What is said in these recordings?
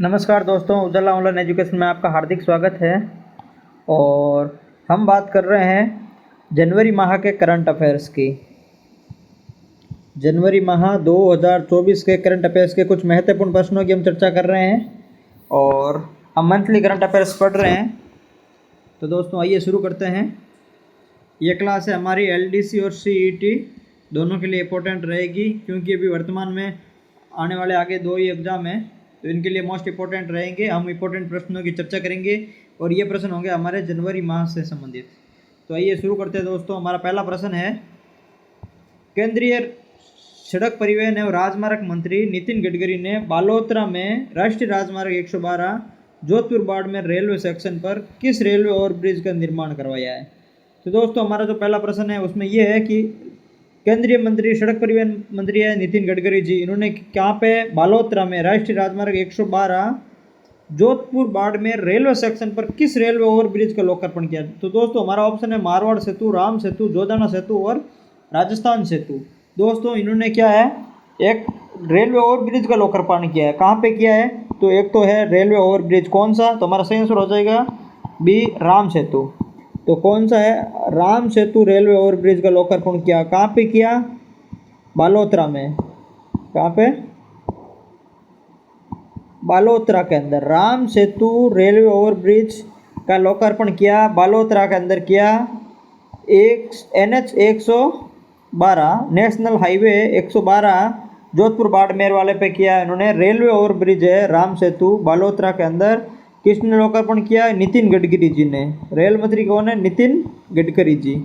नमस्कार दोस्तों, उजाला online education में आपका हार्दिक स्वागत है। और हम बात कर रहे हैं जनवरी माह के करंट अफेयर्स की। जनवरी माह 2024 के करंट अफेयर्स के कुछ महत्वपूर्ण प्रश्नों की हम चर्चा कर रहे हैं और हम मंथली करंट अफेयर्स पढ़ रहे हैं। तो दोस्तों आइए शुरू करते हैं। ये क्लास है हमारी एलडीसी और सीईटी दोनों के लिए इम्पोर्टेंट रहेगी, क्योंकि अभी वर्तमान में आने वाले आगे 2 ही एग्ज़ाम हैं, तो इनके लिए मोस्ट इम्पोर्टेंट रहेंगे। हम इम्पोर्टेंट प्रश्नों की चर्चा करेंगे और ये प्रश्न होंगे हमारे जनवरी माह से संबंधित। तो आइए शुरू करते हैं दोस्तों। हमारा पहला प्रश्न है, केंद्रीय सड़क परिवहन एवं राजमार्ग मंत्री नितिन गडकरी ने बालोतरा में राष्ट्रीय राजमार्ग 112 जोधपुर बाड़मेर रेलवे सेक्शन पर किस रेलवे ओवरब्रिज का निर्माण करवाया है। तो दोस्तों हमारा जो पहला प्रश्न है उसमें यह है कि केंद्रीय मंत्री सड़क परिवहन मंत्री है नितिन गडकरी जी, इन्होंने कहाँ पे बालोतरा में राष्ट्रीय राजमार्ग 112 जोधपुर बाड़मेर रेलवे सेक्शन पर किस रेलवे ओवरब्रिज का लोकार्पण किया। तो दोस्तों हमारा ऑप्शन है मारवाड़ सेतु, राम सेतु, जोधाना सेतु और राजस्थान सेतु। दोस्तों इन्होंने क्या है, एक रेलवे ओवरब्रिज का लोकार्पण किया है। कहाँ पे किया है, तो एक तो है रेलवे ओवरब्रिज, कौन सा, तो हमारा सही आंसर हो जाएगा बी, राम सेतु। तो कौन सा है, राम सेतु रेलवे ओवरब्रिज का लोकार्पण किया। कहाँ पे किया, बालोतरा में। कहाँ पे, बालोतरा के अंदर राम सेतु रेलवे ओवरब्रिज का लोकार्पण किया, बालोतरा के अंदर किया। एक NH 112 national highway 112 Jodhpur Barmer वाले पे किया इन्होंने। रेलवे ओवरब्रिज है राम सेतु, बालोतरा के अंदर। किसने लोकार्पण किया, नितिन गडकरी जी ने। रेल मंत्री कौन है, नितिन गडकरी जी,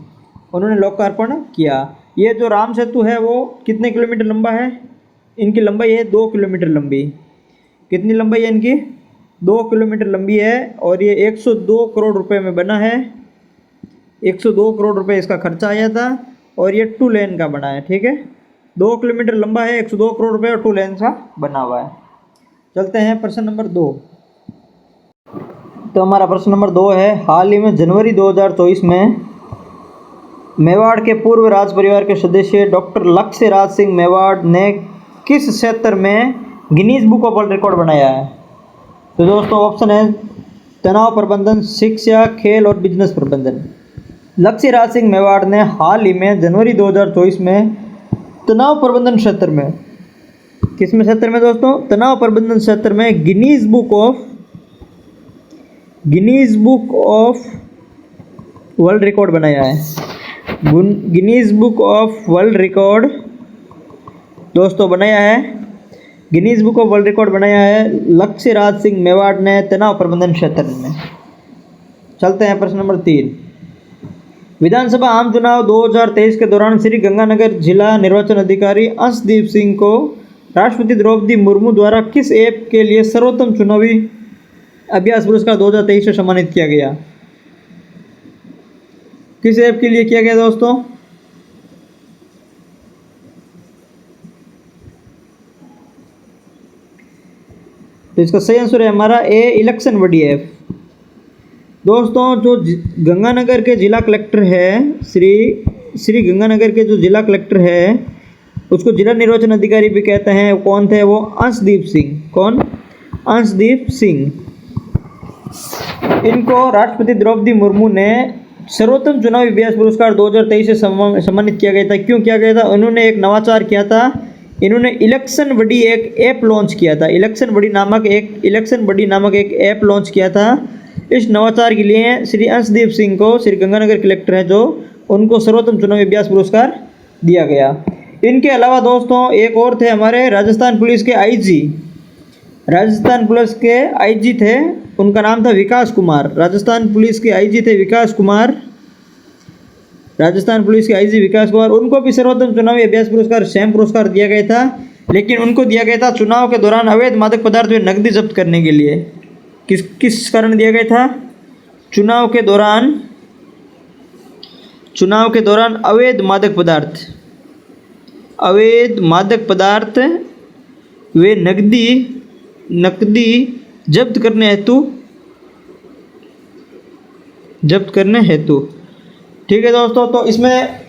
उन्होंने लोकार्पण किया। ये जो राम सेतु है वो कितने किलोमीटर लंबा है, इनकी लंबाई है 2 किलोमीटर लंबी। कितनी लंबाई है इनकी, 2 किलोमीटर लंबी है। और ये 102 करोड़ रुपए में बना है। 102 करोड़ रुपए इसका खर्चा आया था और ये 2 लेन का बना है। ठीक है, 2 किलोमीटर लंबा है, 102 करोड़ रुपए और 2 लेन का बना हुआ है। चलते हैं प्रश्न नंबर 2। तो हमारा प्रश्न नंबर 2 है, हाल ही में जनवरी 2024 में मेवाड़ के पूर्व राज परिवार के सदस्य डॉक्टर लक्ष्य राज सिंह मेवाड़ ने किस क्षेत्र में Guinness book of world record बनाया है। तो दोस्तों ऑप्शन है तनाव प्रबंधन, शिक्षा, खेल और बिजनेस प्रबंधन। लक्ष्य राज सिंह मेवाड़ ने हाल ही में जनवरी 2024 में तनाव प्रबंधन क्षेत्र में, किस में क्षेत्र में दोस्तों, तनाव प्रबंधन क्षेत्र में Guinness book of world record बनाया है। Guinness book of world record दोस्तों बनाया है, Guinness book of world record बनाया है लक्ष्य राज सिंह मेवाड़ ने तनाव प्रबंधन क्षेत्र में। चलते हैं प्रश्न नंबर 3। विधानसभा आम चुनाव 2023 के दौरान श्री गंगानगर जिला निर्वाचन अधिकारी अंशदीप सिंह को राष्ट्रपति द्रौपदी मुर्मू द्वारा किस ऐप के लिए सर्वोत्तम चुनावी अभ्यास पुरस्कार 2023 से सम्मानित किया गया। किस ऐप के लिए किया गया दोस्तों, तो इसका सही आंसर है हमारा ए, इलेक्शन बडी ऐप। दोस्तों जो गंगानगर के जिला कलेक्टर है, श्री गंगानगर के जो जिला कलेक्टर है उसको जिला निर्वाचन अधिकारी भी कहते हैं। कौन थे वो, अंशदीप सिंह। कौन, अंशदीप सिंह। इनको राष्ट्रपति द्रौपदी मुर्मू ने सर्वोत्तम चुनावी अभ्यास पुरस्कार 2023 से सम्मानित किया गया था। क्यों किया गया था, उन्होंने एक नवाचार किया था। इन्होंने इलेक्शन बडी एक ऐप लॉन्च किया था। इलेक्शन बडी नामक एक ऐप लॉन्च किया था। इस नवाचार के लिए श्री अंशदीप सिंह को, श्री गंगानगर कलेक्टर हैं जो, उनको सर्वोत्तम चुनावी अभ्यास पुरस्कार दिया गया। इनके अलावा दोस्तों एक और थे हमारे राजस्थान पुलिस के आईजी। राजस्थान पुलिस के आईजी थे, उनका नाम था विकास कुमार। राजस्थान पुलिस के आईजी थे विकास कुमार। राजस्थान पुलिस के आईजी विकास कुमार, उनको भी सर्वोत्तम चुनावी अभ्यास पुरस्कार, सेम पुरस्कार दिया गया था। लेकिन उनको दिया गया था चुनाव के दौरान अवैध मादक पदार्थ व नकदी जब्त करने के लिए। किस कारण दिया गया था, चुनाव के दौरान अवैध मादक पदार्थ वे नकदी जब्त करने हेतु। ठीक है दोस्तों, तो इसमें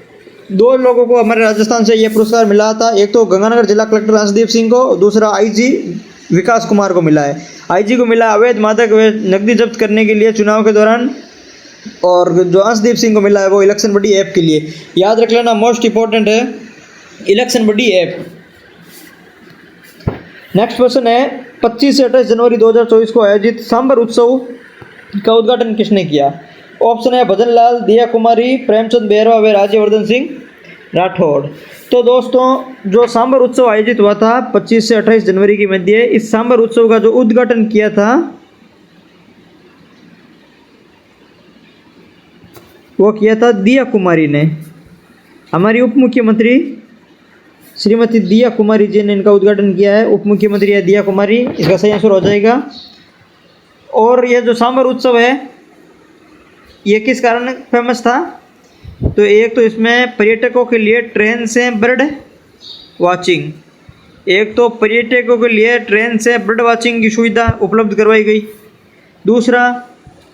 2 लोगों को हमारे राजस्थान से ये पुरस्कार मिला था। एक तो गंगानगर जिला कलेक्टर अंशदीप सिंह को, दूसरा आईजी विकास कुमार को मिला है। आईजी को मिला अवैध मादक व नकदी जब्त करने के लिए चुनाव के दौरान। और जो अंशदीप सिंह को मिला है वो इलेक्शन बडी ऐप के लिए। याद रख लेना, मोस्ट इंपॉर्टेंट है इलेक्शन बडी ऐप। नेक्स्ट क्वेश्चन है 25 से 28 जनवरी 2024 को आयोजित सांबर उत्सव का उद्घाटन किसने किया? ऑप्शन है भजन लाल, दिया कुमारी, प्रेमचंद बेहरा व राज्यवर्धन सिंह राठौड़। तो दोस्तों जो सांबर उत्सव आयोजित हुआ था 25 से 28 जनवरी के मध्य, इस सांबर उत्सव का जो उद्घाटन किया था वो किया था दिया कुमारी ने। हमारी उप मुख्यमंत्री श्रीमती दिया कुमारी जी ने इनका उद्घाटन किया है। उप मुख्यमंत्री है दिया कुमारी, इसका सही आंसर हो जाएगा। और यह जो सांबर उत्सव है ये किस कारण फेमस था? तो एक तो इसमें पर्यटकों के लिए ट्रेन से बर्ड वाचिंग, एक तो पर्यटकों के लिए ट्रेन से बर्ड वाचिंग की सुविधा उपलब्ध करवाई गई। दूसरा,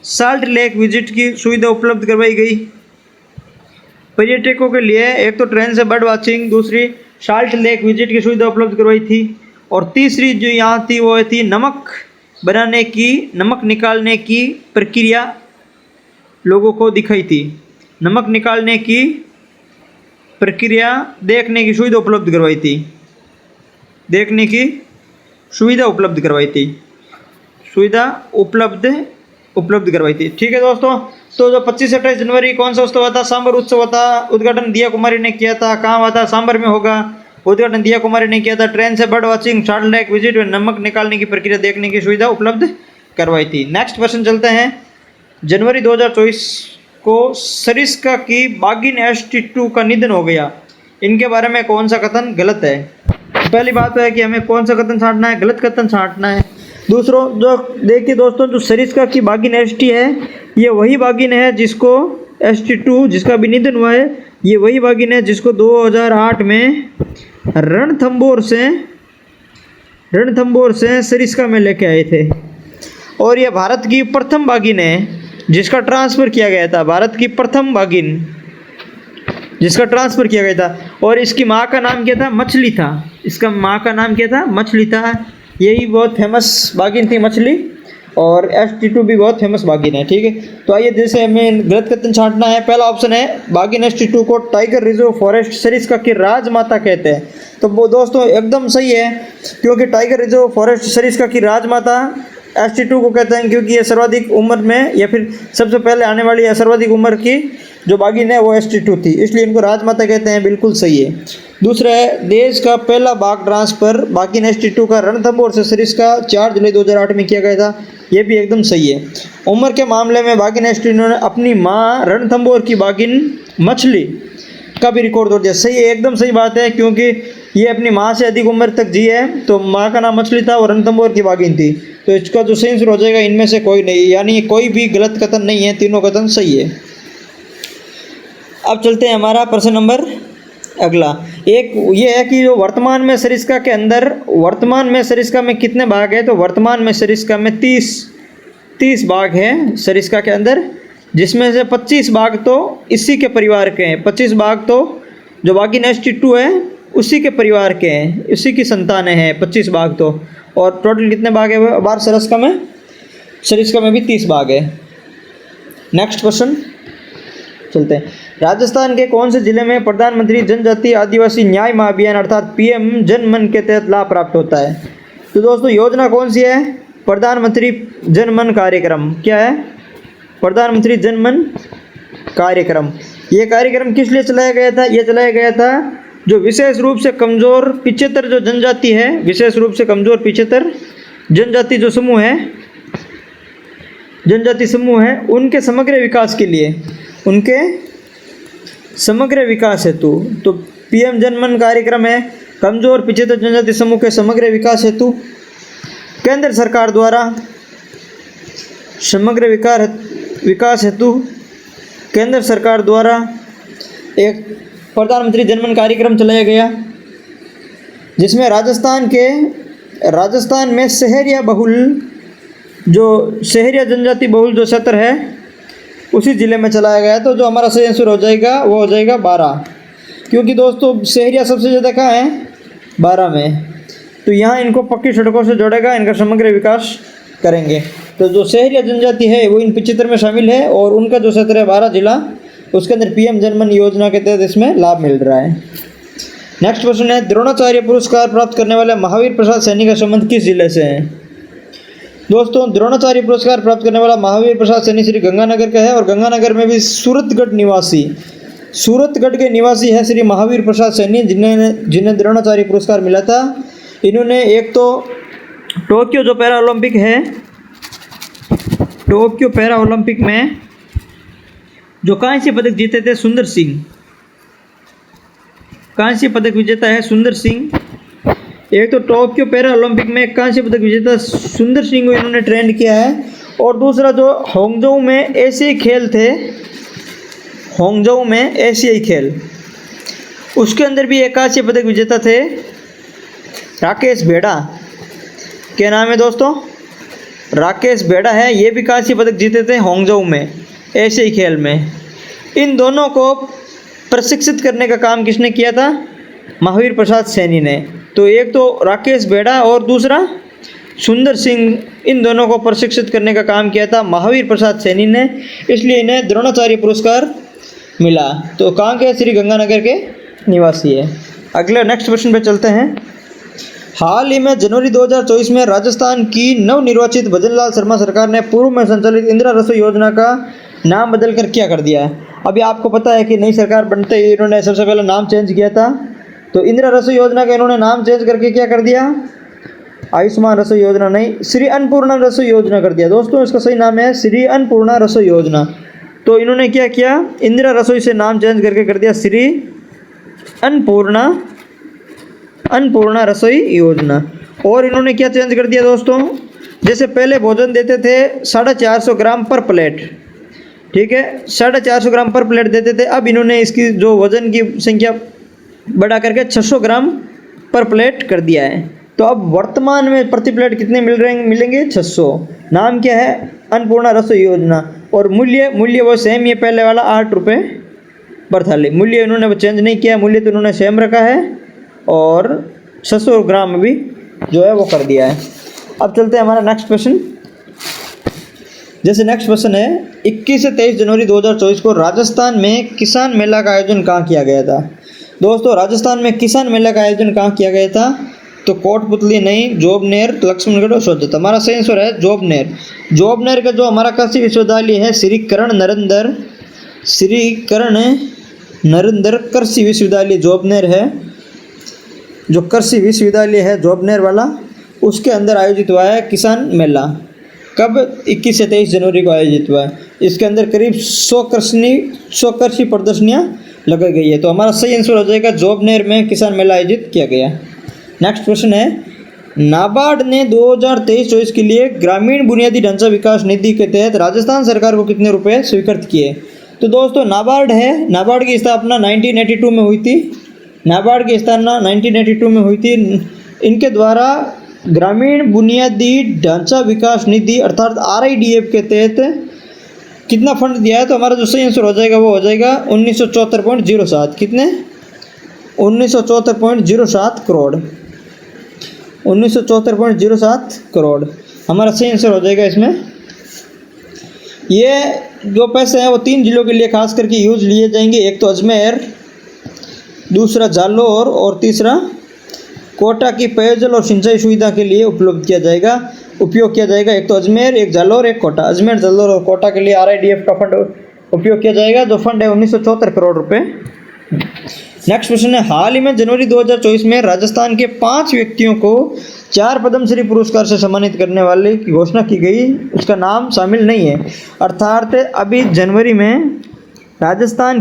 साल्ट लेक विजिट की सुविधा उपलब्ध करवाई गई पर्यटकों के लिए। एक तो ट्रेन से बर्ड वाचिंग, दूसरी साल्ट लेक विजिट की सुविधा उपलब्ध करवाई थी। और तीसरी जो यहाँ थी वो थी नमक बनाने की, नमक निकालने की प्रक्रिया लोगों को दिखाई थी। नमक निकालने की प्रक्रिया देखने की सुविधा उपलब्ध करवाई थी, देखने की सुविधा उपलब्ध करवाई थी, सुविधा उपलब्ध करवाई थी। ठीक है दोस्तों, तो जो 25 से 28 जनवरी कौन सा उत्सव हुआ था? सांबर उत्सव हुआ था। उद्घाटन दिया कुमारी ने किया था। कहाँ हुआ था? सांबर में होगा। उद्घाटन दिया कुमारी ने किया था। ट्रेन से bird watching, salt lake visit और नमक निकालने की प्रक्रिया देखने की सुविधा उपलब्ध करवाई थी। नेक्स्ट क्वेश्चन चलते हैं। जनवरी 2024 को सरिस्का की बागिन ST2 का निधन हो गया, इनके बारे में कौन सा कथन गलत है? पहली बात तो है कि हमें कौन सा कथन छांटना है, गलत कथन छांटना है। दूसरों जो देखिए दोस्तों, जो सरिस्का की बागिन ST है ये वही बागिन है जिसको ST2 जिसका भी निधन हुआ है, ये वही बागिन है जिसको 2008 में रणथंबोर से सरिस्का में लेके आए थे। और ये भारत की प्रथम बागिन है जिसका ट्रांसफ़र किया गया था, भारत की प्रथम बागिन जिसका ट्रांसफ़र किया गया था। और इसकी माँ का नाम क्या था? मछली था। इसका माँ का नाम क्या था? मछली था। यही बहुत फेमस बागिन थी मछली, और ST2 भी बहुत फेमस बागिन है। ठीक है, तो आइए जैसे हमें गलत कथन छांटना है। पहला ऑप्शन है बागिन ST2 को टाइगर रिजर्व फॉरेस्ट सरिस्का की राजमाता कहते हैं। तो वो दोस्तों एकदम सही है, क्योंकि टाइगर रिजर्व फॉरेस्ट सरिस्का की राजमाता ST2 को कहते हैं, क्योंकि ये सर्वाधिक उम्र में या फिर सबसे पहले आने वाली या सर्वाधिक उम्र की जो बागिन है वो ST2 थी, इसलिए इनको राजमाता कहते हैं। बिल्कुल सही है। दूसरा है देश का पहला बाघ ट्रांसफ़र बागिन ST2 का रणथंबोर से सरिस्का 4 जुलाई 2008 में किया गया था, ये भी एकदम सही है। उम्र के मामले में बागिन ST2 ने अपनी माँ रणथंबोर की बागिन मछली का भी रिकॉर्ड तोड़ दिया। सही है, एकदम सही बात है, क्योंकि ये अपनी माँ से अधिक उम्र तक जी है, तो माँ का नाम मछली था और रणथंबोर की बागिन थी। तो इसका जो सही आंसर हो जाएगा इनमें से कोई नहीं, यानी कोई भी गलत कथन नहीं है, तीनों कथन सही है। अब चलते हैं हमारा प्रश्न नंबर अगला। एक ये है कि जो वर्तमान में सरिस्का के अंदर, वर्तमान में सरिस्का में कितने बाघ है? तो वर्तमान में सरिस्का में 30 बाघ हैं सरिस्का के अंदर, जिसमें से 25 बाघ तो इसी के परिवार के हैं। 25 बाघ तो जो बागिन ST2 है उसी के परिवार के हैं, उसी की संतानें हैं 25 बाघ तो। और टोटल कितने बाघ है बार सरिस्का में भी 30 बाघ है। नेक्स्ट क्वेश्चन चलते हैं। राजस्थान के कौन से जिले में प्रधानमंत्री जनजातीय आदिवासी न्याय महाअभियान अर्थात PM जन मन के तहत लाभ प्राप्त होता है? तो दोस्तों योजना कौन सी है? प्रधानमंत्री जन मन कार्यक्रम। क्या है? प्रधानमंत्री जन मन कार्यक्रम। ये कार्यक्रम किस लिए चलाया गया था? ये चलाया गया था जो विशेष रूप से कमज़ोर पिछेतर जो जनजाति है, विशेष रूप से कमज़ोर पिछेतर जनजाति जो समूह है, जनजाति समूह है, उनके समग्र विकास के लिए, उनके समग्र विकास हेतु। तो PM जन मन कार्यक्रम है कमज़ोर पिछेतर जनजाति समूह के समग्र विकास हेतु केंद्र सरकार द्वारा समग्र विकास हेतु केंद्र सरकार द्वारा एक प्रधानमंत्री जनमन कार्यक्रम चलाया गया, जिसमें राजस्थान में शहरिया जनजाति बहुल जो क्षेत्र है उसी ज़िले में चलाया गया। तो जो हमारा सही आंसर हो जाएगा वो हो जाएगा 12, क्योंकि दोस्तों शहरिया सबसे ज़्यादा कहाँ है? 12 में। तो यहाँ इनको पक्की सड़कों से जोड़ेगा, इनका समग्र विकास करेंगे। तो जो शहरी जनजाति है वो इन 75 में शामिल है और उनका जो क्षेत्र है 12 जिला, उसके अंदर पीएम जनमन योजना के तहत इसमें लाभ मिल रहा है। नेक्स्ट क्वेश्चन है, द्रोणाचार्य पुरस्कार प्राप्त करने वाले महावीर प्रसाद सैनी का संबंध किस जिले से है? दोस्तों, द्रोणाचार्य पुरस्कार प्राप्त करने वाला महावीर प्रसाद सैनी श्री गंगानगर का है और गंगानगर में भी सूरतगढ़ के निवासी है श्री महावीर प्रसाद सैनी, जिन्हें द्रोणाचार्य पुरस्कार मिला था। इन्होंने एक तो टोक्यो जो पैरा ओलंपिक है, टोक्यो पैरा ओलंपिक में जो कांस्य पदक जीते थे सुंदर सिंह, कांस्य पदक विजेता है सुंदर सिंह। एक तो टोक्यो पैरा ओलंपिक में कांस्य पदक विजेता सुंदर सिंह को इन्होंने ट्रेंड किया है और दूसरा जो हांगझोउ में एशियाई खेल थे, हांगझोउ में एशियाई खेल, उसके अंदर भी एक कांस्य पदक विजेता थे राकेश बेड़ा। क्या नाम है दोस्तों? राकेश बेड़ा है, ये भी कांस्य पदक जीते थे हांगझोउ में एशियाई खेल में। इन दोनों को प्रशिक्षित करने का काम किसने किया था? महावीर प्रसाद सैनी ने। तो एक तो राकेश बेड़ा और दूसरा सुंदर सिंह, इन दोनों को प्रशिक्षित करने का काम किया था महावीर प्रसाद सैनी ने, इसलिए इन्हें द्रोणाचार्य पुरस्कार मिला। तो कहाँ के? श्री गंगानगर के निवासी है। अगले नेक्स्ट क्वेश्चन पे चलते हैं। हाल ही में जनवरी 2024 में राजस्थान की नवनिर्वाचित भजनलाल शर्मा सरकार ने पूर्व में संचालित इंदिरा रसोई योजना का नाम बदलकर क्या कर दिया है? अभी आपको पता है कि नई सरकार बनते ही इन्होंने सबसे पहले नाम चेंज किया था। तो इंदिरा रसोई योजना का इन्होंने नाम चेंज करके क्या कर दिया? आयुष्मान रसोई योजना नहीं, श्री अन्नपूर्णा रसोई योजना कर दिया। दोस्तों, इसका सही नाम है श्री अन्नपूर्णा रसोई योजना। तो इन्होंने क्या किया? इंदिरा रसोई से नाम चेंज करके कर दिया श्री अन्नपूर्णा रसोई योजना। और इन्होंने क्या चेंज कर दिया दोस्तों? जैसे पहले भोजन देते थे 450 ग्राम पर प्लेट, ठीक है, 450 ग्राम पर प्लेट देते थे। अब इन्होंने इसकी जो वजन की संख्या बढ़ा करके 600 ग्राम पर प्लेट कर दिया है। तो अब वर्तमान में प्रति प्लेट कितने मिलेंगे? 600। नाम क्या है? अन्नपूर्णा रसोई योजना। और मूल्य वो सेम, ये पहले वाला 8 रुपये पर थाली। मूल्य इन्होंने वो चेंज नहीं किया, मूल्य तो इन्होंने सेम रखा है और 600 ग्राम भी जो है वो कर दिया है। अब चलते हैं हमारा नेक्स्ट क्वेश्चन। जैसे नेक्स्ट क्वेश्चन है, 21 से 23 जनवरी 2024 को राजस्थान में किसान मेला का आयोजन कहाँ किया गया था? दोस्तों, राजस्थान में किसान मेला का आयोजन कहाँ किया गया था? तो कोटपुतली नहीं, जोबनेर, लक्ष्मणगढ़ और सोजत। हमारा सही आंसर है जोबनेर। जोबनेर का जो हमारा कृषि विश्वविद्यालय है श्री कर्ण नरेंद्र कृषि विश्वविद्यालय जोबनेर है, जो कृषि विश्वविद्यालय है जोबनेर वाला, उसके अंदर आयोजित हुआ है किसान मेला। कब? 21 से 23 जनवरी को आयोजित हुआ है। इसके अंदर करीब 100 कृषि प्रदर्शनियाँ लगाई गई है। तो हमारा सही आंसर हो जाएगा जोबनेर में किसान मेला आयोजित किया गया। नेक्स्ट क्वेश्चन है, नाबार्ड ने 2023-24 के लिए ग्रामीण बुनियादी ढांचा विकास निधि के तहत राजस्थान सरकार को कितने रुपए स्वीकृत किए? तो दोस्तों, नाबार्ड है, नाबार्ड की स्थापना 1982 में हुई थी। नाबार्ड की स्थापना 1982 में हुई थी। इनके द्वारा ग्रामीण बुनियादी ढांचा विकास निधि अर्थात RIDF के तहत कितना फंड दिया है? तो हमारा जो सही आंसर हो जाएगा वो हो जाएगा 1974.07। कितने? 1974.07 करोड़। 1974.07 करोड़ हमारा सही आंसर हो जाएगा इसमें। ये जो पैसे हैं वो 3 जिलों के लिए खास करके यूज लिए जाएंगे। एक तो अजमेर, दूसरा जालौर और तीसरा कोटा की पेयजल और सिंचाई सुविधा के लिए उपयोग किया जाएगा। एक तो अजमेर, एक जालौर, एक कोटा। अजमेर, जालौर और कोटा के लिए RIDF का फंड उपयोग किया जाएगा, जो फंड है 1974 करोड़ रुपए। नेक्स्ट क्वेश्चन है, हाल ही में जनवरी 2024 में राजस्थान के 5 व्यक्तियों को 4 पद्मश्री पुरस्कार से सम्मानित करने वाले की घोषणा की गई। उसका नाम शामिल नहीं है। अर्थात अभी जनवरी में राजस्थान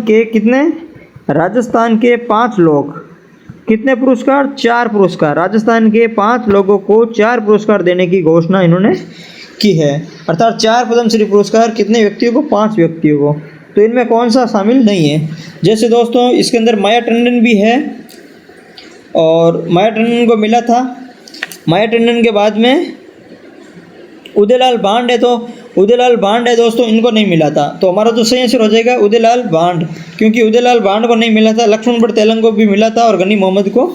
के 5 लोग, कितने पुरस्कार? 4 पुरस्कार। राजस्थान के 5 लोगों को 4 पुरस्कार देने की घोषणा इन्होंने की है। अर्थात 4 पद्मश्री पुरस्कार कितने व्यक्तियों को? 5 व्यक्तियों को। तो इनमें कौन सा शामिल नहीं है? जैसे दोस्तों, इसके अंदर माया टंडन भी है और माया टंडन को मिला था। माया टंडन के बाद में उदयलाल भांड है, तो उदयलाल भांड है दोस्तों, इनको नहीं मिला था। तो हमारा जो सही आंसर हो जाएगा उदयलाल भांड, क्योंकि उदयलाल भांड को नहीं मिला था। लक्ष्मण बट तेलंग को भी मिला था और गनी मोहम्मद को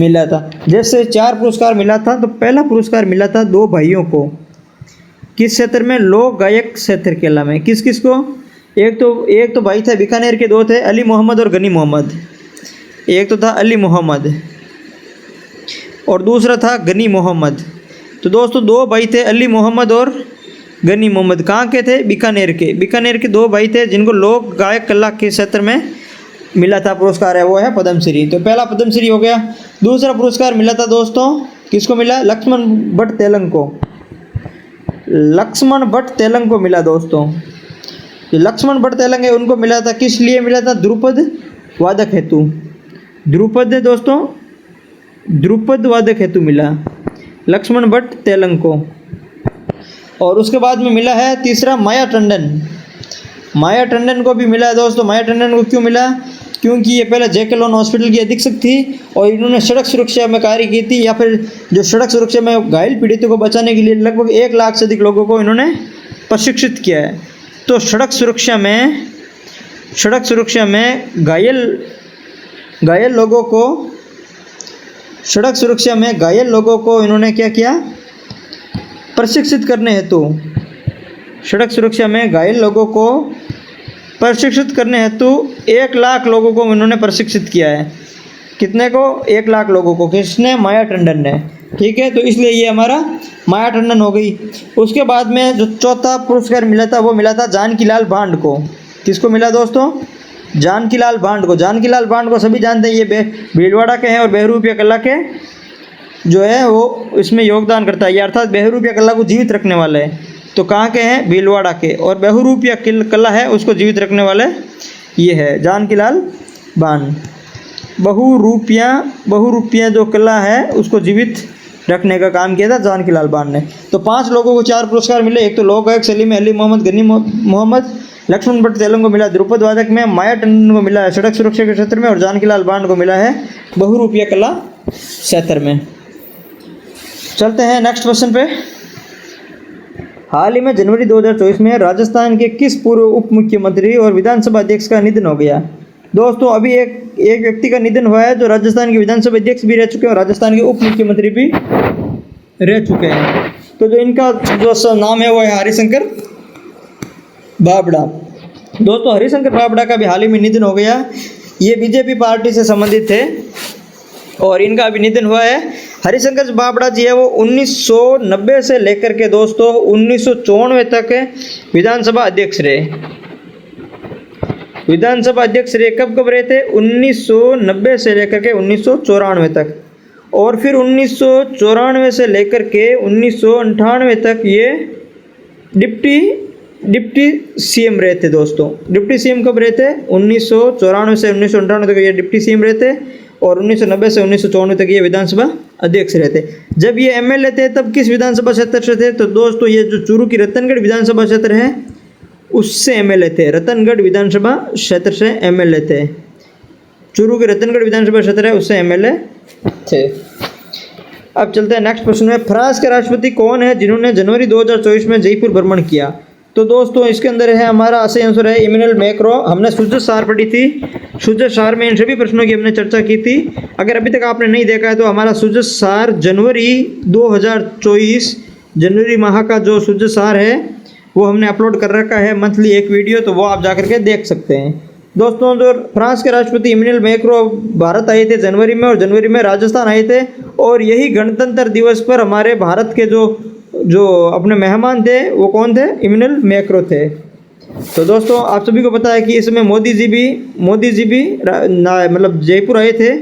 मिला था। जैसे 4 पुरस्कार मिला था, तो पहला पुरस्कार मिला था 2 भाइयों को, किस क्षेत्र में? लोक गायक क्षेत्र कला में। किस किस को? एक तो भाई थे बीकानेर के, 2 थे अली मोहम्मद और गनी मोहम्मद। एक तो था अली मोहम्मद और दूसरा था गनी मोहम्मद। तो दोस्तों 2 भाई थे अली मोहम्मद और गनी मोहम्मद। कहाँ के थे? बीकानेर के। बीकानेर के 2 भाई थे जिनको लोक गायक कला के क्षेत्र में मिला था पुरस्कार है, वो है पद्मश्री। तो पहला पद्मश्री हो गया। दूसरा पुरस्कार मिला था दोस्तों, किसको मिला? लक्ष्मण भट्ट तेलंग को। लक्ष्मण भट्ट तेलंग को मिला दोस्तों। जो लक्ष्मण भट्ट तेलंग है उनको मिला था, किस लिए मिला था? ध्रुपद वादक हेतु। ध्रुपद दोस्तों, ध्रुपद वादक हेतु मिला लक्ष्मण भट्ट तेलंग को। और उसके बाद में मिला है तीसरा माया टंडन। माया टंडन को भी मिला है दोस्तों। माया टंडन को क्यों मिला? क्योंकि ये पहले जेके लोन हॉस्पिटल की अधीक्षक थी और इन्होंने सड़क सुरक्षा में कार्य की थी, या फिर जो सड़क सुरक्षा में घायल पीड़ितों को बचाने के लिए लगभग 1 लाख से अधिक लोगों को इन्होंने प्रशिक्षित किया है। तो सड़क सुरक्षा में घायल लोगों को इन्होंने क्या किया? प्रशिक्षित करने हेतु, सड़क सुरक्षा में घायल लोगों को प्रशिक्षित करने हेतु 1 लाख लोगों को इन्होंने प्रशिक्षित किया है। कितने को? 1 लाख लोगों को। किसने? माया टंडन ने। ठीक है, तो इसलिए ये हमारा माया टंडन हो गई। उसके बाद में जो चौथा पुरस्कार मिला था वो मिला था जानकीलाल भांड को। किसको मिला दोस्तों? जानकीलाल भांड को। जानकीलाल भांड को सभी जानते हैं, ये भीलवाड़ा के हैं और बहरूपिया कला के जो है वो इसमें योगदान करता है, ये अर्थात बहरूपिया कला को जीवित रखने वाले हैं। तो कहाँ के हैं? भीलवाड़ा के। और बहरूपिया कला है उसको जीवित रखने वाले ये है जानकीलाल भांड। बहुरूपिया जो कला है उसको जीवित रखने का काम किया था जानकीलाल भांड ने। तो 5 लोगों को 4 पुरस्कार मिले। एक तो लोक गायक शैली में अली मोहम्मद, गनी मोहम्मद, लक्ष्मण भट्ट तेलंग को मिला ध्रुपद वादक में, माया टंडन को मिला है सड़क सुरक्षा के क्षेत्र में, और जानकीलाल भांड को मिला है बहुरूपिया कला क्षेत्र में। चलते हैं नेक्स्ट क्वेश्चन पे। हाल ही में जनवरी 2024 में राजस्थान के किस पूर्व उप मुख्यमंत्री और विधानसभा अध्यक्ष का निधन हो गया? दोस्तों अभी एक व्यक्ति का निधन हुआ है जो राजस्थान के विधानसभा अध्यक्ष भी रह चुके हैं और राजस्थान के उप मुख्यमंत्री भी रह चुके हैं। तो जो इनका जो नाम है वो है हरिशंकर बाबड़ा। दोस्तों हरिशंकर बाबड़ा का भी हाल ही में निधन हो गया। ये बीजेपी पार्टी से संबंधित थे और इनका अभी निधन हुआ है। हरिशंकर बाबड़ा जी है वो 1990 से लेकर के दोस्तों 1994 तक विधानसभा अध्यक्ष रहे। विधानसभा अध्यक्ष रहे कब रहे थे? 1990 से लेकर के 1994 तक। और फिर 1994 से लेकर के 1998 तक ये डिप्टी सीएम रहे थे दोस्तों। डिप्टी सीएम कब रहे थे? 1994 से 1998 तक ये डिप्टी सीएम रहे थे और 1990 से 1994 तक ये विधानसभा अध्यक्ष रहे थे। जब ये एमएलए थे तब किस विधानसभा क्षेत्र से थे? तो दोस्तों ये जो चूरू की रतनगढ़ विधानसभा क्षेत्र है उससे एमएलए थे। रतनगढ़ विधानसभा क्षेत्र से एमएलए थे। चूरू के रतनगढ़ विधानसभा क्षेत्र है उससे एमएलए थे। अब चलते हैं नेक्स्ट प्रश्न में। फ्रांस के राष्ट्रपति कौन है जिन्होंने जनवरी 2024 में जयपुर भ्रमण किया? तो दोस्तों इसके अंदर है हमारा सही आंसर है इमैनुअल मैक्रो। हमने सुजत सार पढ़ी थी, सुजत सार में इन सभी प्रश्नों की हमने चर्चा की थी। अगर अभी तक आपने नहीं देखा है तो हमारा सुजत सार जनवरी 2024 जनवरी माह का जो सुजत सार है वो हमने अपलोड कर रखा है मंथली एक वीडियो, तो वो आप जाकर के देख सकते हैं। दोस्तों जो फ्रांस के राष्ट्रपति इमैनुअल मैक्रो भारत आए थे जनवरी में और जनवरी में राजस्थान आए थे और यही गणतंत्र दिवस पर हमारे भारत के जो अपने मेहमान थे वो कौन थे? इमैनुअल मैक्रो थे। तो दोस्तों आप सभी को पता है कि इसमें मोदी जी भी मतलब जयपुर आए थे।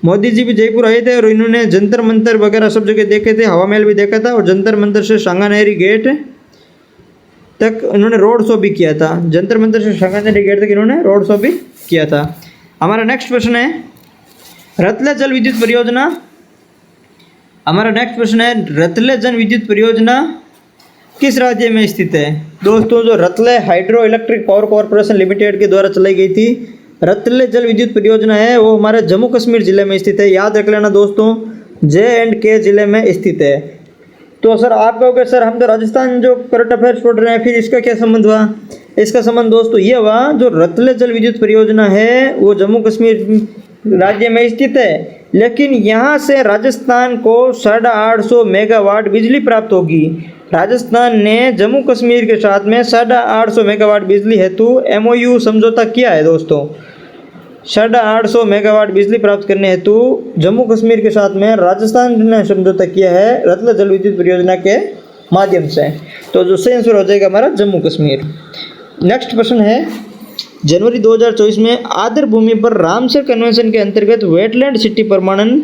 मोदी जी भी जयपुर आए थे और इन्होंने जंतर मंतर वगैरह सब जगह देखे थे, हवा महल भी देखा था और जंतर मंतर से सांगानेरी गेट तक इन्होंने रोड शो भी किया था। जंतर मंतर से सांगानेरी गेट तक इन्होंने रोड शो भी किया था। हमारा नेक्स्ट प्रश्न है रतले जल विद्युत परियोजना। हमारा नेक्स्ट प्रश्न है रतले जल विद्युत परियोजना किस राज्य में स्थित है? दोस्तों जो Ratle hydro electric power corporation limited के द्वारा चलाई गई थी रतले जल विद्युत परियोजना है वो हमारे जम्मू कश्मीर जिले में स्थित है। याद रख लेना दोस्तों, J&K जिले में स्थित है। तो सर आप कहोगे सर हम तो राजस्थान जो करंट अफेयर्स पढ़ रहे हैं फिर इसका क्या संबंध हुआ? इसका संबंध दोस्तों ये हुआ जो रतले जल विद्युत परियोजना है वो जम्मू कश्मीर राज्य में स्थित है लेकिन यहाँ से राजस्थान को 850 मेगावाट बिजली प्राप्त होगी। राजस्थान ने जम्मू कश्मीर के साथ में 850 मेगावाट बिजली हेतु MOU समझौता किया है दोस्तों। 850 मेगावाट बिजली प्राप्त करने हेतु जम्मू कश्मीर के साथ में राजस्थान ने समझौता किया है रतलम जल विद्युत परियोजना के माध्यम से। तो जो सही आंसर हो जाएगा हमारा जम्मू कश्मीर। नेक्स्ट प्रश्न है, जनवरी 2024 में आर्द्र भूमि पर रामसर कन्वेंशन के अंतर्गत वेटलैंड सिटी प्रमाणन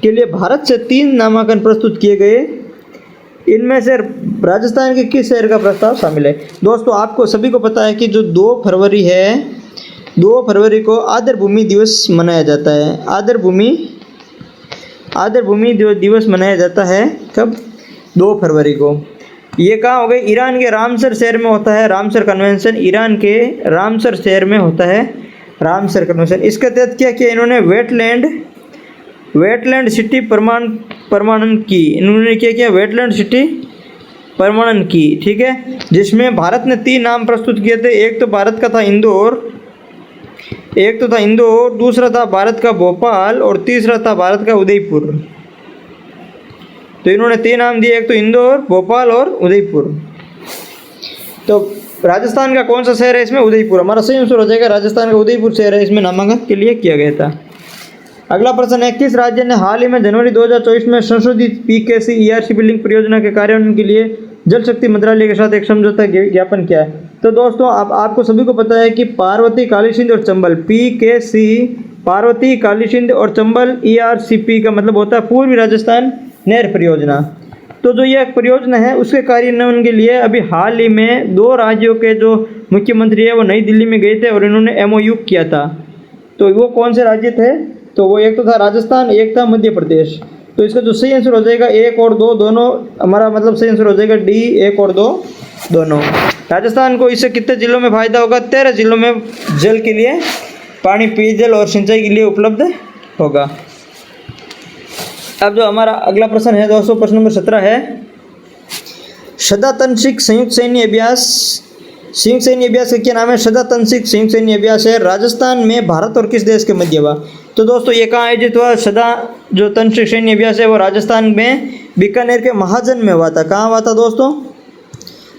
के लिए भारत से 3 नामांकन प्रस्तुत किए गए। इनमें से राजस्थान के किस शहर का प्रस्ताव शामिल है? दोस्तों आपको सभी को पता है कि जो 2 फरवरी है, 2 फरवरी को आर्द्र भूमि दिवस मनाया जाता है। आर्द्र भूमि दिवस मनाया जाता है कब? 2 फरवरी को। ये कहाँ हो गए? ईरान के रामसर शहर में होता है रामसर कन्वेंशन। ईरान के रामसर शहर में होता है रामसर कन्वेंशन। इसके तहत क्या किया इन्होंने? वेटलैंड सिटी प्रमाणन की। इन्होंने क्या किया? वेटलैंड सिटी प्रमाणन की, ठीक है, जिसमें भारत ने 3 नाम प्रस्तुत किए थे। एक तो भारत का था इंदौर, दूसरा था भारत का भोपाल और तीसरा था भारत का उदयपुर। तो इन्होंने 3 नाम दिए, एक तो इंदौर, भोपाल और उदयपुर। तो राजस्थान का कौन सा शहर है इसमें? उदयपुर। हमारा सही आंसर हो जाएगा राजस्थान का उदयपुर शहर है, इसमें नामांकन के लिए किया गया था। अगला प्रश्न है, किस राज्य ने हाल ही में जनवरी 2024 में संशोधित PKC ERC बिल्डिंग परियोजना के कार्यान्वयन के लिए जल शक्ति मंत्रालय के साथ एक समझौता ज्ञापन किया है? तो दोस्तों आपको सभी को पता है कि पार्वती, काली सिंध और चंबल, PKC पार्वती, काली सिंध और चंबल ERCP का मतलब होता है पूर्वी राजस्थान नहर परियोजना। तो जो यह परियोजना है उसके कार्यान्वयन के लिए अभी हाल ही में 2 राज्यों के जो मुख्यमंत्री है वो नई दिल्ली में गए थे और इन्होंने MOU किया था। तो वो कौन से राज्य थे? तो वो एक तो था राजस्थान, एक था मध्य प्रदेश। तो इसका जो सही आंसर हो जाएगा 1 और 2 दोनों, हमारा मतलब सही आंसर हो जाएगा D 1 और 2 दोनों। राजस्थान को इससे कितने जिलों में फायदा होगा? 13 जिलों में जल के लिए, पानी, पेयजल और सिंचाई के लिए उपलब्ध होगा। अब जो हमारा अगला प्रश्न है दोस्तों, प्रश्न नंबर 17 है, सदातंत्रिक संयुक्त सैन्य अभ्यास। संयुक्त सैन्य अभ्यास का क्या नाम है? सदातंत्रिक संयुक्त सैन्य अभ्यास है। राजस्थान में भारत और किस देश के मध्य हुआ? तो दोस्तों ये कहाँ आयोजित हुआ? जो तंत्रिक सैन्य अभ्यास है वो राजस्थान में बीकानेर के महाजन में हुआ था। कहाँ हुआ था दोस्तों?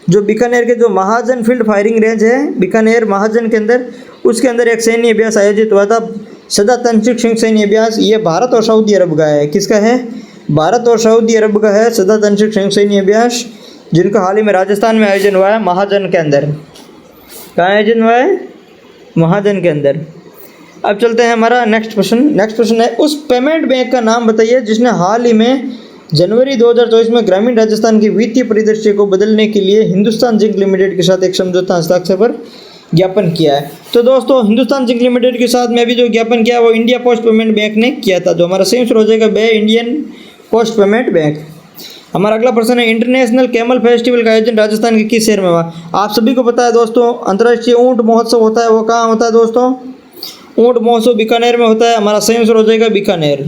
जो बीकानेर के जो महाजन फील्ड फायरिंग रेंज है बीकानेर महाजन के अंदर, उसके अंदर एक सैन्य अभ्यास आयोजित हुआ था, सदातंत्रिक संयुक्त सैन्य अभ्यास। ये भारत और सऊदी अरब का है। किसका है? भारत और सऊदी अरब का है सदातंत्रिक संयुक्त सैन्य अभ्यास, जिनका हाल ही में राजस्थान में आयोजन हुआ है महाजन के अंदर। कहाँ आयोजन हुआ है? महाजन के अंदर। अब चलते हैं हमारा नेक्स्ट प्रश्न है, उस पेमेंट बैंक का नाम बताइए जिसने हाल ही में जनवरी 2024 में ग्रामीण राजस्थान की वित्तीय परिदृश्य को बदलने के लिए हिंदुस्तान जिंक लिमिटेड के साथ एक समझौता हस्ताक्षर पर ज्ञापन किया है। तो दोस्तों हिंदुस्तान जिंक लिमिटेड के साथ में अभी जो ज्ञापन किया वो इंडिया पोस्ट पेमेंट बैंक ने किया था। जो हमारा सही आंसर हो जाएगा बे इंडियन पोस्ट पेमेंट बैंक। हमारा अगला प्रश्न है, इंटरनेशनल कैमल फेस्टिवल का आयोजन राजस्थान के किस शहर में हुआ? आप सभी को पता है दोस्तों, अंतर्राष्ट्रीय ऊँट महोत्सव होता है, वो कहाँ होता है दोस्तों? ऊँट महोत्सव बीकानेर में होता है। हमारा सही आंसर हो जाएगा बीकानेर।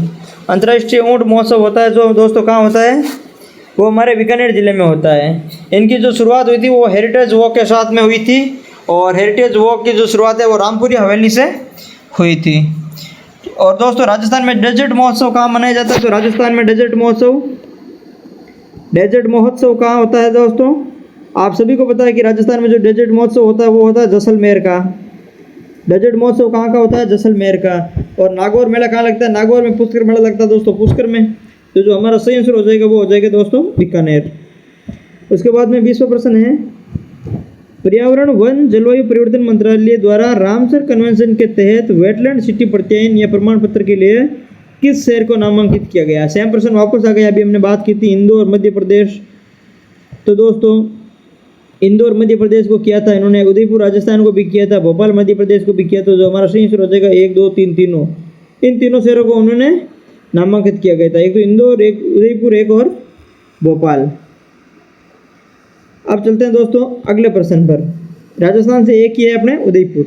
अंतर्राष्ट्रीय ऊँट महोत्सव होता है जो दोस्तों कहाँ होता है? वो हमारे बीकानेर ज़िले में होता है। इनकी जो शुरुआत हुई थी वो हेरिटेज वॉक के साथ में हुई थी, और हेरिटेज वॉक की जो शुरुआत है वो रामपुरी हवेली से हुई थी। और दोस्तों राजस्थान में डेजर्ट महोत्सव कहाँ मनाया जाता है? तो राजस्थान में डेजर्ट महोत्सव कहाँ होता है दोस्तों? आप सभी को पता है कि राजस्थान में जो डेजर्ट महोत्सव होता है वो होता है जैसलमेर का। डेजर्ट महोत्सव कहाँ का होता है? जैसलमेर का। और नागौर मेला कहाँ लगता है? नागौर में पुष्कर मेला लगता है दोस्तों, पुष्कर में। तो जो हमारा सही आंसर हो जाएगा वो हो जाएगा दोस्तों बीकानेर। उसके बाद में 20वां प्रश्न है, पर्यावरण वन जलवायु परिवर्तन मंत्रालय द्वारा रामसर कन्वेंशन के तहत वेटलैंड सिटी प्रत्ययन या प्रमाण पत्र के लिए किस शहर को नामांकित किया गया? सेम प्रश्न वापस आ गया। अभी हमने बात की थी इंदौर मध्य प्रदेश। तो दोस्तों इंदौर मध्य प्रदेश को किया था इन्होंने, उदयपुर राजस्थान को भी किया था, भोपाल मध्य प्रदेश को भी किया था। जो हमारा सही आंसर हो जाएगा 1, 2, 3 तीनों, इन तीनों शहरों को उन्होंने नामांकित किया गया था। एक तो इंदौर, एक उदयपुर, एक और भोपाल। अब चलते हैं दोस्तों अगले प्रश्न पर। राजस्थान से एक ही है अपने उदयपुर।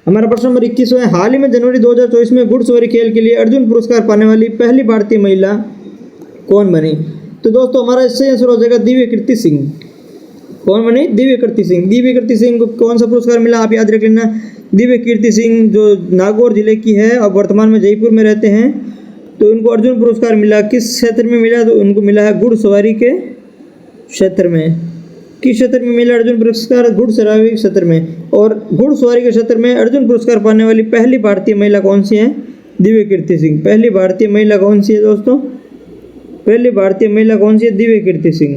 हमारा प्रश्न नंबर 21 है, हाल ही में जनवरी 2024 में घुड़सवारी खेल के लिए अर्जुन पुरस्कार पाने वाली पहली भारतीय महिला कौन बनी? तो दोस्तों हमारा इससे आंसर हो जाएगा दिव्य कीर्ति सिंह। कौन बनी? दिव्य कीर्ति सिंह। दिव्य कीर्ति सिंह को कौन सा पुरस्कार मिला? आप याद रख लेना। दिव्य कीर्ति सिंह जो नागौर जिले की है और वर्तमान में जयपुर में रहते हैं, तो इनको अर्जुन पुरस्कार मिला। किस क्षेत्र में मिला? तो उनको मिला है घुड़सवारी के क्षेत्र में। किस क्षेत्र में मिला अर्जुन पुरस्कार? घुड़सवारी क्षेत्र में। और घुड़सवारी के क्षेत्र में अर्जुन पुरस्कार पाने वाली पहली भारतीय महिला कौन सी है? दिव्य कीर्ति सिंह। पहली भारतीय महिला कौन सी है दोस्तों? पहली भारतीय महिला कौन सी है? दिव्य कीर्ति सिंह।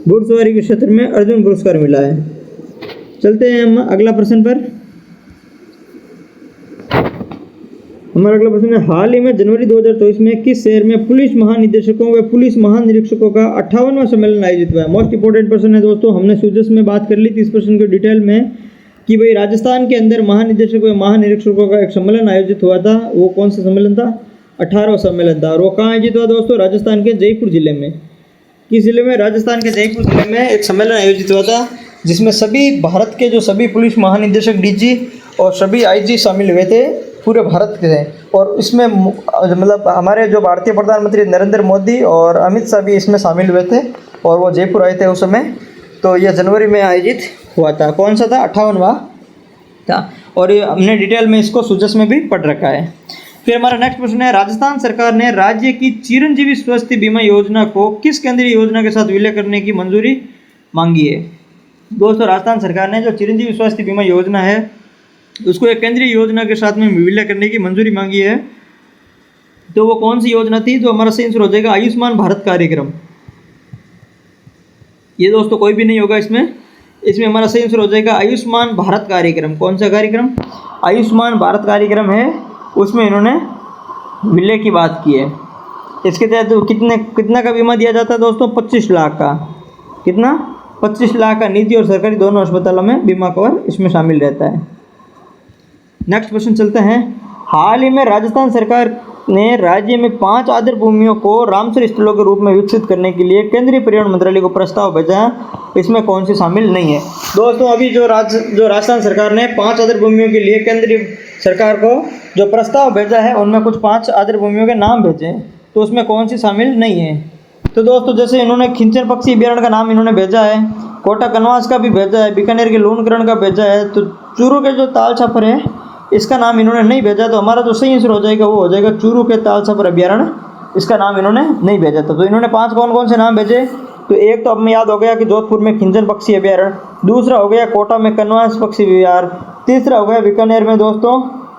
घुड़सवारी के क्षेत्र में अर्जुन पुरस्कार मिला है। चलते हैं हम अगला प्रश्न पर। हमारा अगला प्रश्न है, हाल ही में जनवरी 2024 में किस शहर में पुलिस महानिदेशकों व पुलिस महानिरीक्षकों का 58वां सम्मेलन आयोजित हुआ है? मोस्ट इंपोर्टेंट प्रश्न है दोस्तों। हमने सूजस में बात कर ली थी इस प्रश्न के डिटेल में कि भाई राजस्थान के अंदर महानिदेशकों व महानिरीक्षकों का एक सम्मेलन आयोजित हुआ था। वो कौन सा सम्मेलन था? 18वां सम्मेलन था। और वो कहाँ आयोजित हुआ दोस्तों? राजस्थान के जयपुर जिले में। किस जिले में? राजस्थान के जयपुर जिले में एक सम्मेलन आयोजित हुआ था, जिसमें सभी भारत के जो सभी पुलिस महानिदेशक, डीजी और सभी आईजी शामिल हुए थे पूरे भारत के। और इसमें मतलब हमारे जो भारतीय प्रधानमंत्री नरेंद्र मोदी और अमित शाह भी इसमें शामिल हुए थे और वो जयपुर आए थे उस समय। तो यह जनवरी में आयोजित हुआ था। कौन सा था? 58वां था। और ये हमने डिटेल में इसको सूजस में भी पढ़ रखा है। फिर हमारा नेक्स्ट प्रश्न है, राजस्थान सरकार ने राज्य की चिरंजीवी स्वास्थ्य बीमा योजना को किस केंद्रीय योजना के साथ विलय करने की मंजूरी मांगी है? दोस्तों राजस्थान सरकार ने जो चिरंजीवी स्वास्थ्य बीमा योजना है उसको एक केंद्रीय योजना के साथ में विलय करने की मंजूरी मांगी है। तो वो कौन सी योजना थी? तो हमारा सही आंसर हो जाएगा आयुष्मान भारत कार्यक्रम। ये दोस्तों कोई भी नहीं होगा इसमें हमारा सही आंसर हो जाएगा आयुष्मान भारत कार्यक्रम। कौन सा कार्यक्रम? आयुष्मान भारत कार्यक्रम है, उसमें इन्होंने विलय की बात की है। इसके तहत कितना का बीमा दिया जाता है दोस्तों? 25 लाख का। कितना? 25 लाख का निजी और सरकारी दोनों अस्पतालों में बीमा कवर इसमें शामिल रहता है। नेक्स्ट क्वेश्चन चलते हैं, हाल ही में राजस्थान सरकार ने राज्य में 5 आदर भूमियों को रामसर स्थलों के रूप में विकसित करने के लिए केंद्रीय पर्यावरण मंत्रालय को प्रस्ताव भेजा है। इसमें कौन सी शामिल नहीं है? दोस्तों अभी जो राजस्थान सरकार ने 5 आदर भूमियों के लिए केंद्रीय सरकार को जो प्रस्ताव भेजा है उनमें कुछ 5 आदर भूमियों के नाम भेजे हैं, तो उसमें कौन सी शामिल नहीं है? तो दोस्तों जैसे इन्होंने खिंचन पक्षी अभ्यारण्य का नाम इन्होंने भेजा है, कोटा कनवास का भी भेजा है, बीकानेर के लूणकरण का भेजा है, तो चूरू के जो ताल छापर है इसका नाम इन्होंने नहीं भेजा। तो हमारा जो सही आंसर हो जाएगा वो हो जाएगा चूरू के ताल छापर अभ्यारण्य, इसका नाम इन्होंने नहीं भेजा था। तो इन्होंने 5 कौन कौन से नाम भेजे? तो एक तो अब में याद हो गया कि जोधपुर में खिंचन पक्षी अभ्यारण्य, दूसरा हो गया कोटा में कनवास पक्षी विहार, तीसरा हो गया बीकानेर में दोस्तों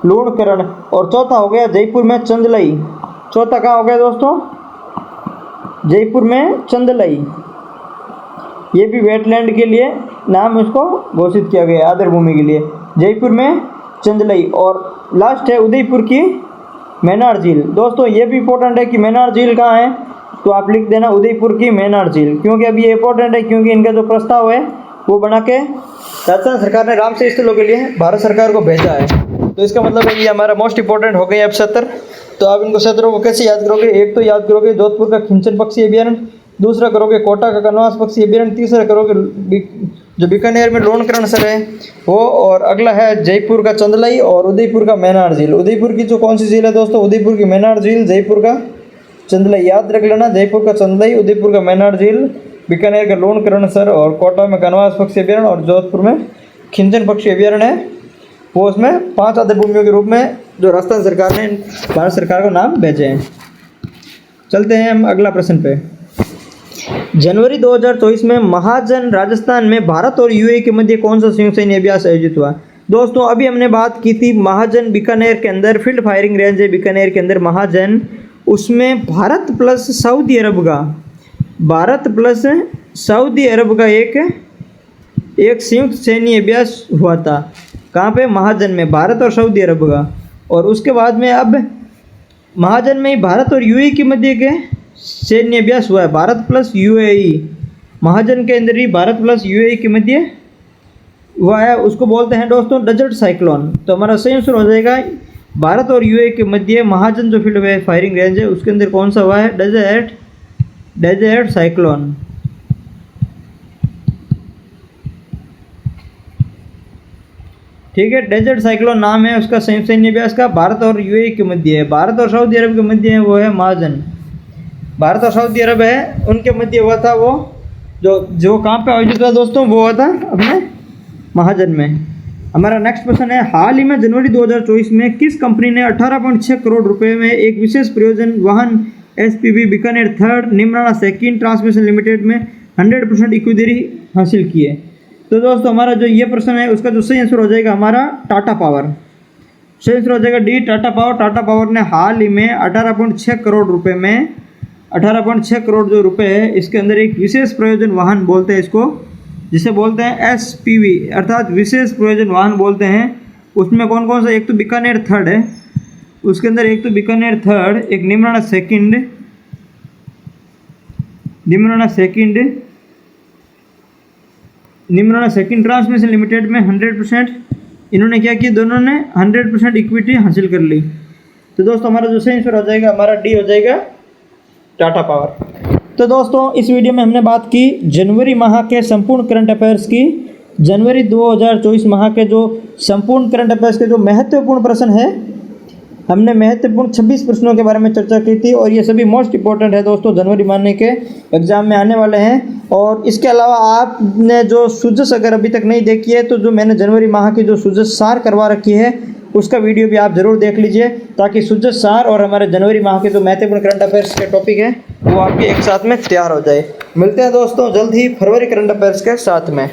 लूणकरण, और चौथा हो गया जयपुर में चंदलई। चौथा कहाँ हो गया दोस्तों? जयपुर में चंदलई। ये भी वेटलैंड के लिए नाम इसको घोषित किया गया आदर भूमि के लिए, जयपुर में चंदलई। और लास्ट है उदयपुर की मैनार झील। दोस्तों ये भी इंपॉर्टेंट है कि मैनार झील कहाँ है, तो आप लिख देना उदयपुर की मैनार झील, क्योंकि अभी ये इंपॉर्टेंट है क्योंकि इनका जो प्रस्ताव है वो बना के राजस्थान सरकार ने रामसर स्थलों के लिए भारत सरकार को भेजा है। तो इसका मतलब है कि हमारा मोस्ट इंपॉर्टेंट हो गए अब 70। तो आप इनको 17 को कैसे याद करोगे? एक तो याद करोगे जोधपुर का खिंचन पक्षी अभ्यारण्य, दूसरा करोगे कोटा का कनवास पक्षी अभ्यारण्य, तीसरा करोगे जो बीकानेर में लूणकरण सर है वो, और अगला है जयपुर का चंदलई और उदयपुर का मैनार झील। उदयपुर की जो कौन सी झील है दोस्तों? उदयपुर की मैनार झील, जयपुर का चंदलई। याद रख लेना, जयपुर का चंदलई, उदयपुर का मैनार झील, बीकानेर का लूणकरण सर, और कोटा में कनवास पक्षी अभ्यारण्य, और जोधपुर में खिंचन पक्षी अभ्यारण्य है। वो उसमें 5 आदर भूमियों के रूप में जो राजस्थान सरकार ने भारत सरकार को नाम भेजे हैं। चलते हैं हम अगला प्रश्न पे। जनवरी 2024 में महाजन राजस्थान में भारत और यूएई के मध्य कौन सा संयुक्त सैन्य अभ्यास आयोजित हुआ? दोस्तों अभी हमने बात की थी महाजन बीकानेर के अंदर फील्ड फायरिंग रेंज है बीकानेर के अंदर महाजन, उसमें भारत प्लस सऊदी अरब का एक संयुक्त सैन्य अभ्यास हुआ था। कहाँ पे? महाजन में, भारत और सऊदी अरब का। और उसके बाद में अब महाजन में ही भारत और यूएई के मध्य के सैन्य अभ्यास हुआ है, भारत प्लस यूएई। महाजन के अंदर ही भारत प्लस यूएई के मध्य हुआ है, उसको बोलते हैं दोस्तों डेजर्ट साइक्लोन। तो हमारा सही आंसर हो जाएगा भारत और यूएई के मध्य महाजन जो फील्ड फायरिंग रेंज है उसके अंदर कौन सा हुआ है? Desert cyclone. ठीक है, डेजर्ट साइक्लोन नाम है उसका संयुक्त सैन्य अभ्यास का, भारत और यूएई के मध्य है। भारत और सऊदी अरब के मध्य है वो है महाजन। भारत और सऊदी अरब है उनके मध्य हुआ था वो, जो कहाँ पे आयोजित हुआ दोस्तों? वो हुआ था अपने महाजन में। हमारा नेक्स्ट क्वेश्चन है, हाल ही में जनवरी 2024 में किस कंपनी ने 18.6 करोड़ रुपए में एक विशेष प्रयोजन वाहन SPV Bikaner third Neemrana second transmission limited में 100% इक्विटी हासिल की है? तो दोस्तों हमारा जो ये प्रश्न है उसका जो सही आंसर हो जाएगा हमारा टाटा पावर। सही आंसर हो जाएगा D, Tata power. Tata power ने हाल ही में 18.6 करोड़ रुपए में 18.6 करोड़ जो रुपए है इसके अंदर एक विशेष प्रयोजन वाहन बोलते हैं इसको, जिसे बोलते हैं एसपीवी अर्थात विशेष प्रयोजन वाहन बोलते हैं। उसमें कौन कौन सा, एक तो बीकानेर थर्ड है, उसके अंदर एक तो बीकानेर थर्ड, एक निमराना सेकंड ट्रांसमिशन लिमिटेड में 100% इन्होंने क्या किया, दोनों ने 100% इक्विटी हासिल कर ली। तो दोस्तों हमारा जो सही आंसर हो जाएगा हमारा डी हो जाएगा, टाटा पावर। तो दोस्तों इस वीडियो में हमने बात की जनवरी माह के संपूर्ण करंट अफेयर्स की। जनवरी 2024 माह के जो संपूर्ण करंट अफेयर्स के जो महत्वपूर्ण प्रश्न है, हमने महत्वपूर्ण 26 प्रश्नों के बारे में चर्चा की थी और ये सभी मोस्ट इंपॉर्टेंट है दोस्तों, जनवरी महीने के एग्जाम में आने वाले हैं। और इसके अलावा आपने जो सुजस अगर अभी तक नहीं देखी है तो जो मैंने जनवरी माह की जो सुजस सार करवा रखी है उसका वीडियो भी आप ज़रूर देख लीजिए, ताकि सुजस सार और हमारे जनवरी माह के जो महत्वपूर्ण करंट अफेयर्स के टॉपिक है वो आपके एक साथ में तैयार हो जाए। मिलते हैं दोस्तों जल्द ही फरवरी करंट अफेयर्स के साथ में।